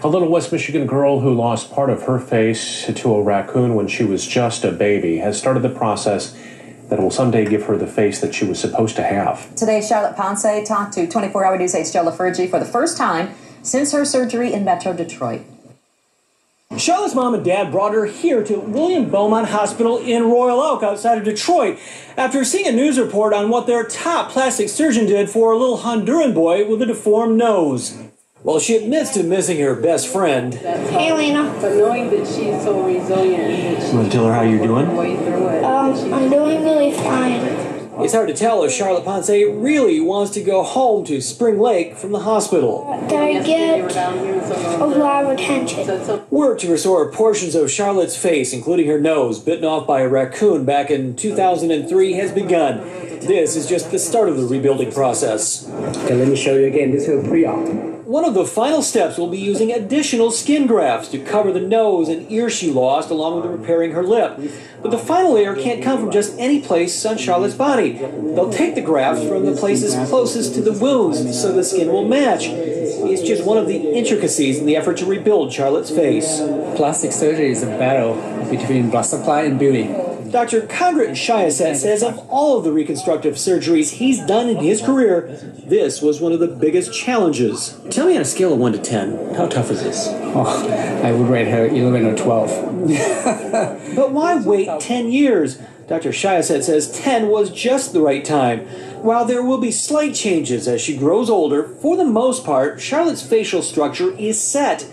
A little West Michigan girl who lost part of her face to a raccoon when she was just a baby has started the process that will someday give her the face that she was supposed to have. Today, Charlotte Ponce talked to 24 Hour News 8's Joe LaFurgey for the first time since her surgery in Metro Detroit. Charlotte's mom and dad brought her here to William Beaumont Hospital in Royal Oak outside of Detroit after seeing a news report on what their top plastic surgeon did for a little Honduran boy with a deformed nose. Well, she admits to missing her best friend. Hey, Lena. But knowing that she's so resilient. You want to tell her how you're doing? I'm doing really fine. It's hard to tell if Charlotte Ponce really wants to go home to Spring Lake from the hospital. I get a lot of attention. Work to restore portions of Charlotte's face, including her nose, bitten off by a raccoon back in 2003, has begun. This is just the start of the rebuilding process. Okay, let me show you again. This is pre-op. One of the final steps will be using additional skin grafts to cover the nose and ear she lost, along with repairing her lip. But the final layer can't come from just any place on Charlotte's body. They'll take the grafts from the places closest to the wounds so the skin will match. It's just one of the intricacies in the effort to rebuild Charlotte's face. Plastic surgery is a battle between blood supply and beauty. Dr. Kongkrit Chaiyasate says of all of the reconstructive surgeries he's done in his career, this was one of the biggest challenges. Tell me on a scale of 1 to 10, how tough is this? Oh, I would rate her 11 or 12. But why wait 10 years? Dr. Chaiyasate says 10 was just the right time. While there will be slight changes as she grows older, for the most part, Charlotte's facial structure is set.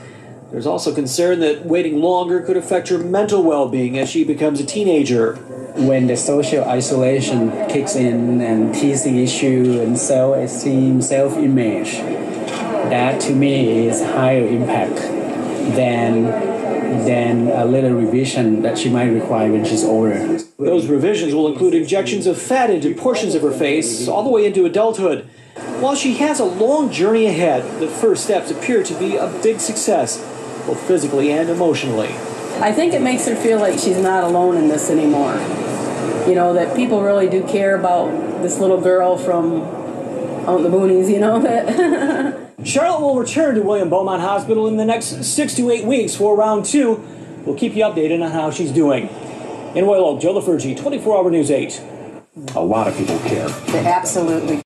There's also concern that waiting longer could affect her mental well-being as she becomes a teenager. When the social isolation kicks in and teasing issue and self-esteem, self-image, that to me is higher impact than a little revision that she might require when she's older. Those revisions will include injections of fat into portions of her face all the way into adulthood. While she has a long journey ahead, the first steps appear to be a big success, both physically and emotionally. I think it makes her feel like she's not alone in this anymore. You know, that people really do care about this little girl from out in the boonies, you know. Charlotte will return to William Beaumont Hospital in the next 6 to 8 weeks for round 2. We'll keep you updated on how she's doing. In Royal Oak, Joe LaFurgey, 24 Hour News 8. A lot of people care. Absolutely.